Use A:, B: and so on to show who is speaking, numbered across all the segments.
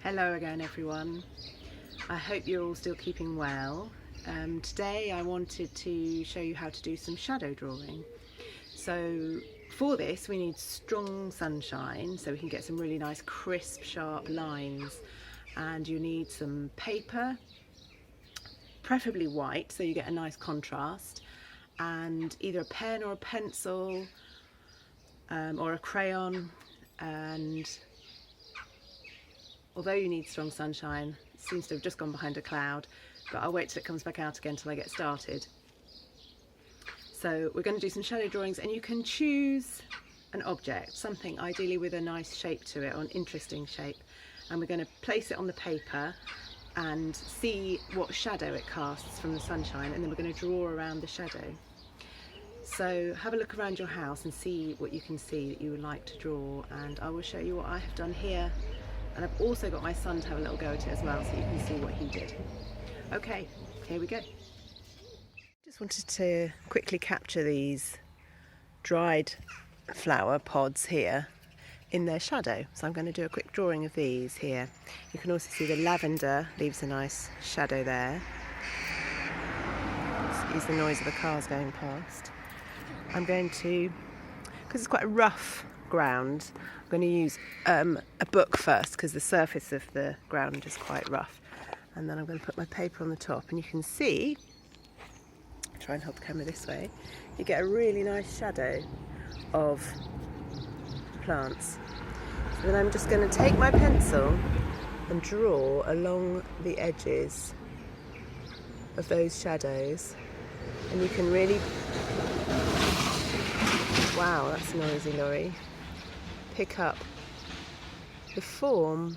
A: Hello again everyone. I hope you're all still keeping well. Today I wanted to show you how to do some shadow drawing. So for this we need strong sunshine so we can get some really nice crisp sharp lines, and you need some paper, preferably white so you get a nice contrast, and either a pen or a pencil or a crayon. And although you need strong sunshine, it seems to have just gone behind a cloud, but I'll wait till it comes back out again till I get started. So we're going to do some shadow drawings, and you can choose an object, something ideally with a nice shape to it or an interesting shape, and we're going to place it on the paper and see what shadow it casts from the sunshine, and then we're going to draw around the shadow. So have a look around your house and see what you can see that you would like to draw, and I will show you what I have done here. And I've also got my son to have a little go at it as well, so you can see what he did. Okay, here we go. Just wanted to quickly capture these dried flower pods here in their shadow. So I'm going to do a quick drawing of these here. You can also see the lavender leaves a nice shadow there. Excuse the noise of the cars going past. I'm going to, because it's quite a rough ground, I'm going to use a book first because the surface of the ground is quite rough, and then I'm going to put my paper on the top, and you can see, try and hold the camera this way, you get a really nice shadow of plants. So then I'm just going to take my pencil and draw along the edges of those shadows, and you can really, wow, that's a noisy lorry, pick up the form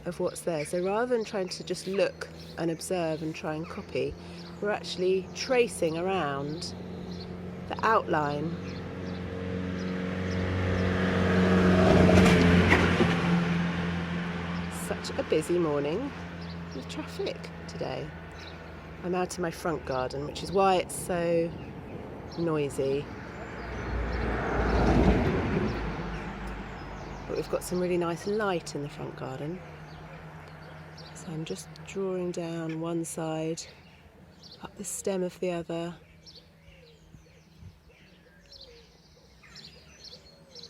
A: of what's there. So rather than trying to just look and observe and try and copy, we're actually tracing around the outline. Such a busy morning with traffic today. I'm out in my front garden, which is why it's so noisy. But we've got some really nice light in the front garden. So I'm just drawing down one side, up the stem of the other,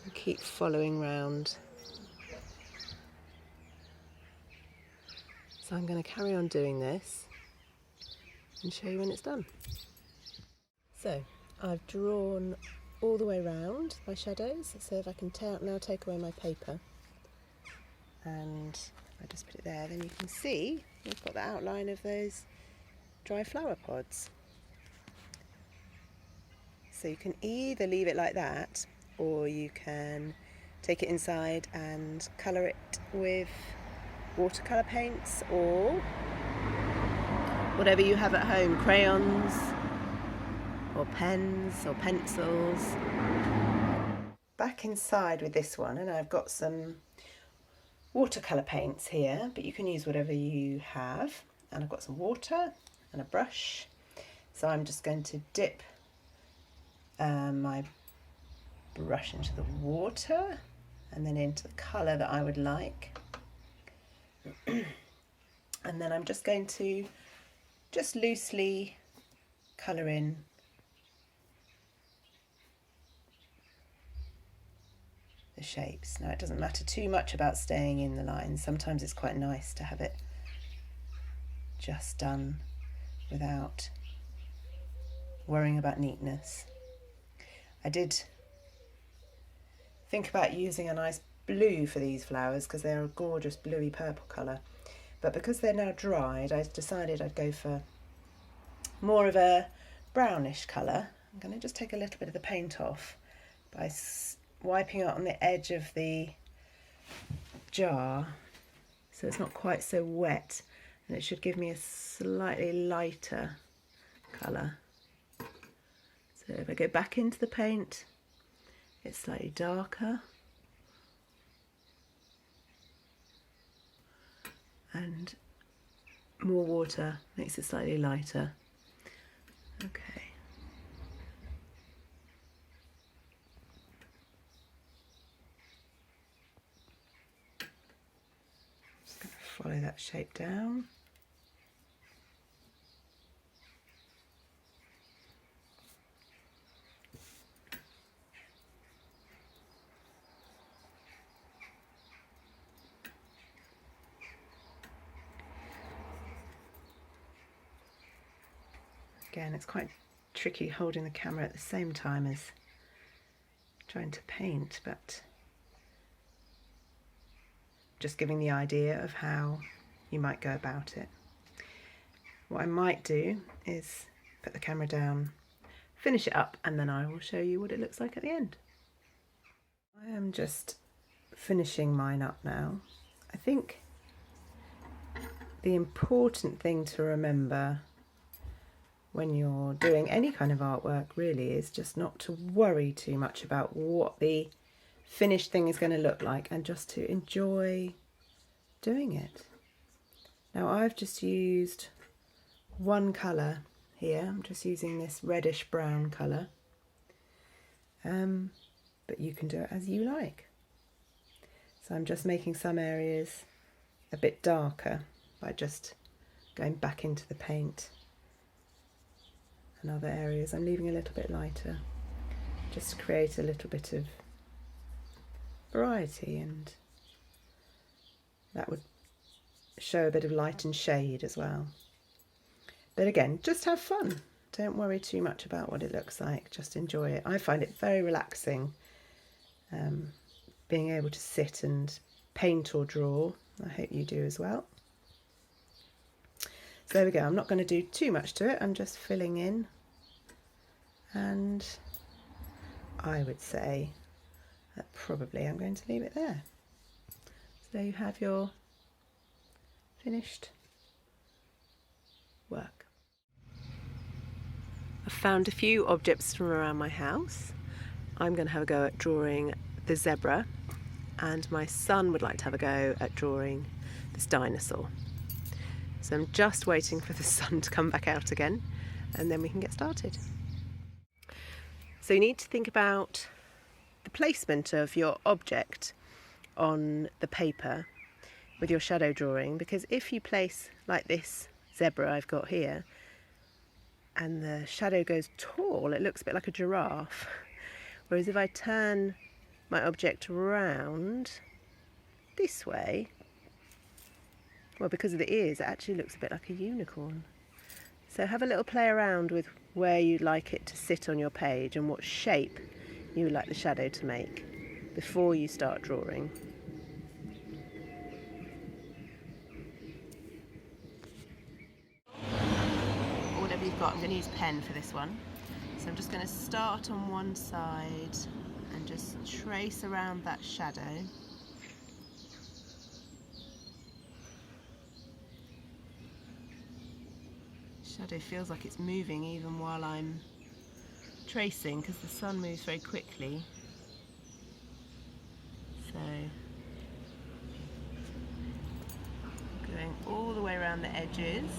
A: and keep following round. So I'm going to carry on doing this and show you when it's done. So I've drawn all the way round my shadows, so if I can now take away my paper, and I just put it there, then you can see we've got the outline of those dry flower pods. So you can either leave it like that, or you can take it inside and colour it with watercolour paints or whatever you have at home, crayons or pens or pencils. Back inside with this one, and I've got some watercolour paints here, but you can use whatever you have, and I've got some water and a brush. So I'm just going to dip my brush into the water and then into the colour that I would like. And then I'm just going to just loosely colour in the shapes. Now it doesn't matter too much about staying in the lines. Sometimes it's quite nice to have it just done without worrying about neatness. I did think about using a nice blue for these flowers because they're a gorgeous bluey purple colour, but because they're now dried, I decided I'd go for more of a brownish colour. I'm going to just take a little bit of the paint off by wiping it on the edge of the jar so it's not quite so wet, and it should give me a slightly lighter colour. So if I go back into the paint, it's slightly darker, and more water makes it slightly lighter. Okay. follow that shape down. Again, it's quite tricky holding the camera at the same time as trying to paint, but just giving the idea of how you might go about it. What I might do is put the camera down, finish it up, and then I will show you what it looks like at the end. I am just finishing mine up now. I think the important thing to remember when you're doing any kind of artwork really is just not to worry too much about what the finished thing is going to look like, and just to enjoy doing it. Now I've just used one colour here. I'm just using this reddish brown colour, but you can do it as you like. So I'm just making some areas a bit darker by just going back into the paint, and other areas I'm leaving a little bit lighter, just to create a little bit of variety, and that would show a bit of light and shade as well. But again, just have fun. Don't worry too much about what it looks like, just enjoy it. I find it very relaxing, being able to sit and paint or draw. I hope you do as well. So there we go. I'm not going to do too much to it. I'm just filling in, and I would say that probably I'm going to leave it there. So there you have your finished work. I've found a few objects from around my house. I'm going to have a go at drawing the zebra, and my son would like to have a go at drawing this dinosaur. So I'm just waiting for the sun to come back out again, and then we can get started. So you need to think about the placement of your object on the paper with your shadow drawing, because if you place like this zebra I've got here, and the shadow goes tall, it looks a bit like a giraffe. Whereas if I turn my object round this way, well, because of the ears, it actually looks a bit like a unicorn. So have a little play around with where you'd like it to sit on your page and what shape you would like the shadow to make before you start drawing. Or whatever you've got. I'm going to use pen for this one. So I'm just going to start on one side and just trace around that shadow. Shadow feels like it's moving even while I'm tracing, because the sun moves very quickly. So going all the way around the edges.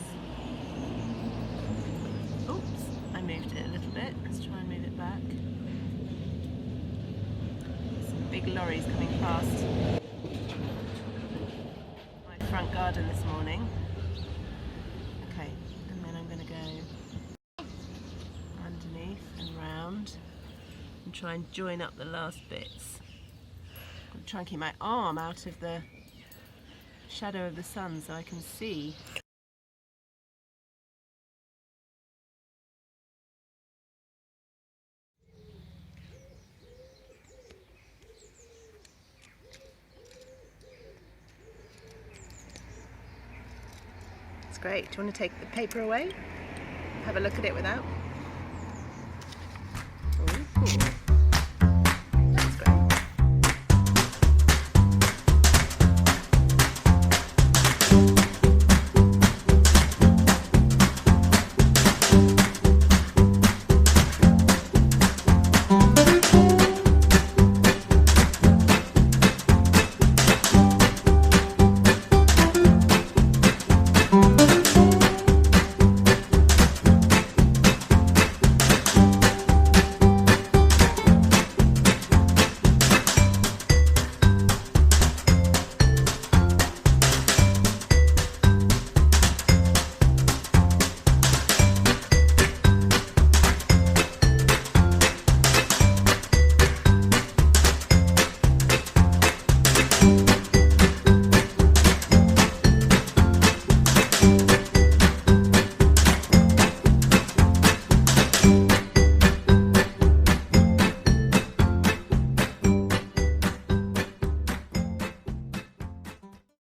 A: Oops, I moved it a little bit. Let's try and move it back. Some big lorries coming past my front garden this morning. Okay, and then I'm going to go underneath and round and try and join up the last bits. I'm trying to keep my arm out of the shadow of the sun so I can see. It's great. Do you want to take the paper away? Have a look at it without? Ooh.